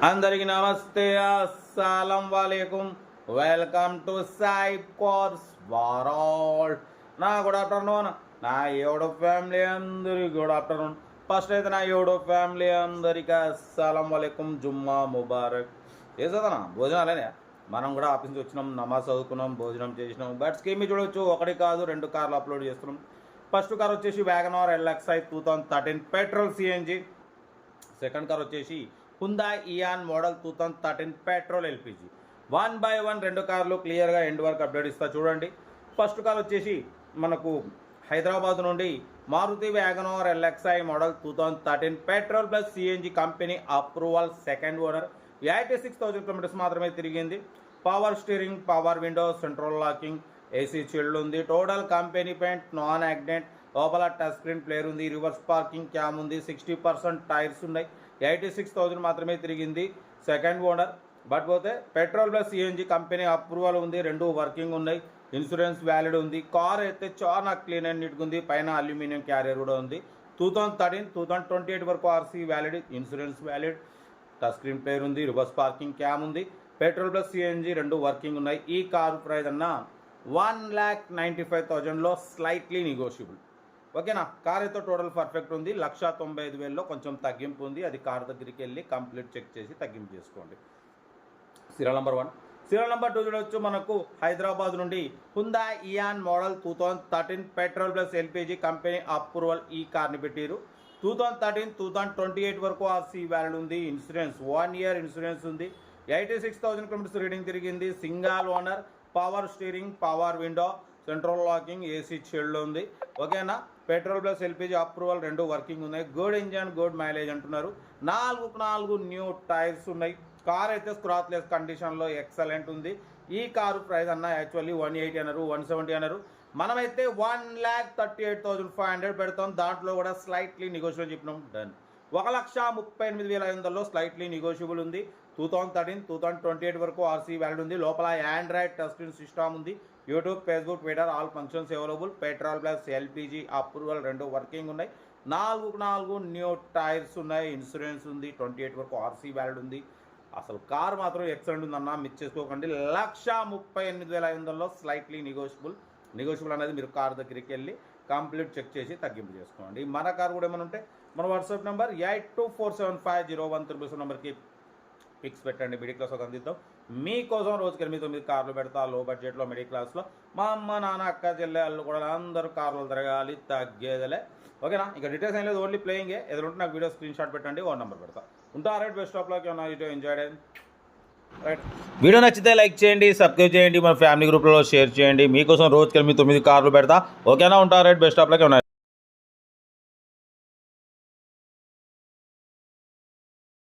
అందరికి నమస్తే, అస్సలం వాలేకుం. Welcome to Sai course world. నా గుడ్ ఆఫ్టర్నూన్. నా యూట్యూబ్ ఫ్యామిలీ అందరికి గుడ్ ఆఫ్టర్నూన్. ఫస్ట్ అయితే నా యూట్యూబ్ ఫ్యామిలీ అందరికి అస్సలం వాలేకుం, జుమ్మా ముబారక్. చేసేదనా భోజనాలేనే. మనం కూడా ఆఫీస్ నుంచి వచ్చినాం, నమాజ్ చదువుకున్నాం, భోజనం చేసినాం. బట్ స్కీమ్ చూడవచ్చు, ఒకటి కాదు 2 కార్లు అప్లోడ్ చేస్తున్నాం. ఫస్ట్ కార్ వచ్చేసి wagon R LXi 2013 petrol CNG. Second car వచ్చేసి Hyundai Eon model 2013 petrol LPG. 1 by 1 2 కార్లు క్లియర్గా ఎండ్ వరకు అప్డేట్ ఇస్తా చూడండి. ఫస్ట్ కార్ వచ్చేసి మనకు హైదరాబాద్ నుండి Maruti wagon R LXi model 2013 petrol plus CNG company approval, second owner, 86,000 kilometres మాత్రమే తిరిగింది. Power steering, power window, central locking, AC chilled ఉంది. Total company paint, non accident, లోపల టచ్ స్క్రీన్ ప్లేయర్ ఉంది, రివర్స్ పార్కింగ్ క్యామ్ ఉంది, 60% tyres ఉన్నాయి, 86,000 మాత్రమే తిరిగింది. Second owner. But పోతే petrol plus CNG company approval ఉంది, 2 వర్కింగ్ ఉన్నాయి, ఇన్సూరెన్స్ వ్యాలిడ్ ఉంది. కార్ అయితే చాలా క్లీన్ అండ్ నీట్గా ఉంది, పైన అల్యూమినియం క్యారియర్ కూడా ఉంది. 2013, 2028 వరకు RC valid, insurance valid, touch screen player ఉంది, రివర్స్ పార్కింగ్ క్యామ్ ఉంది. పెట్రోల్ ప్లస్ సిఎన్జి 2 వర్కింగ్ ఉన్నాయి. ఈ కారు ప్రైస్ అన్న 1,95,000లో స్లైట్లీ నెగోషియబుల్. ఓకేనా. కార్ అయితే టోటల్ పర్ఫెక్ట్ ఉంది. 1,95,000లో కొంచెం తగ్గింపు ఉంది. అది కార్ దగ్గరికి వెళ్ళి కంప్లీట్ చెక్ చేసి తగ్గింపు చేసుకోండి. Serial number 1. సీరియల్ నెంబర్ 2 చూడవచ్చు. మనకు హైదరాబాద్ నుండి Hyundai Eon model 2013 petrol plus LPG company approval ఈ కార్ని పెట్టారు. 2013, 2028 వరకు ఆర్సీ వ్యాలిడ్ ఉంది, ఇన్సూరెన్స్ 1 year ఇన్సూరెన్స్ ఉంది, 86,000 కిలోమీటర్స్ రీడింగ్ తిరిగింది. Single owner, power steering, power window, central locking, AC chilled ఉంది. ఓకేనా. Petrol plus LPG approval 2 working ఉన్నాయి. గుడ్ ఇంజన్, గుడ్ మైలేజ్ అంటున్నారు. 4 న్యూ టైర్స్ ఉన్నాయి. కార్ అయితే స్క్రాచ్లెస్ కండిషన్లో ఎక్సలెంట్ ఉంది. ఈ కారు ప్రైస్ అన్న యాక్చువల్లీ 180 అన్నారు, 170 అన్నారు. మనమైతే 1,38,500 పెడతాం. దాంట్లో కూడా స్లైట్లీ నెగోషియబుల్ చెప్పినాం. డన్. 1,38,500లో స్లైట్లీ నెగోషియబుల్ ఉంది. 2013, 2028 వరకు ఆర్సీ వ్యాలిడ్ ఉంది. లోపల ఆండ్రాయిడ్ టచ్ స్క్రీన్ సిస్టమ్ ఉంది. YouTube, Facebook, Twitter all functions available. Petrol plus LPG approval 2 working ఉన్నాయి. 4 న్యూ టైర్స్ ఉన్నాయి, ఇన్సూరెన్స్ ఉంది, 28 వరకు ఆర్సీ వ్యాలిడ్ ఉంది. అసలు కార్ మాత్రం ఎక్సలెంట్ ఉందన్న, మిస్ చేసుకోకండి. 1,38,500లో స్లైట్లీ నెగోషియబుల్ అనేది మీరు కార్ దగ్గరికి వెళ్ళి కంప్లీట్ చెక్ చేసి తగ్గింపు చేసుకోండి. మన కార్ కూడా ఏమైనా ఉంటే మన వాట్సాప్ నెంబర్ 82475013 నెంబర్కి పిక్స్ పెట్టండి. మిడిల్ క్లాస్ ఒక అందిద్దాం మీకోసం. రోజుకి 8-9 కార్లు పెడతా లో బడ్జెట్లో మిడిల్ క్లాస్లో. మా అమ్మ, నాన్న, అక్క, చెల్లె, అల్లు కూడా అందరూ కార్లు తిరగాలి, తగ్గేదలే. ఓకేనా. ఇక డీటెయిల్స్ ఏం లేదు, ఓన్లీ ప్లేయింగే. ఎదురుంటే నాకు వీడియో స్క్రీన్ షాట్ పెట్టండి, 1 నెంబర్ పెడతా. ఉంటా. రైట్. Best of luck. ఏమన్నా ఇటు ఎంజాయ్ రైట్. వీడియో నచ్చితే లైక్ చేయండి, సబ్స్క్రైబ్ చేయండి, మన ఫ్యామిలీ గ్రూప్లో షేర్ చేయండి. మీకోసం రోజుకి 8-9 కార్లు పెడతా. ఓకేనా. ఉంటా. రైట్. Best of luck.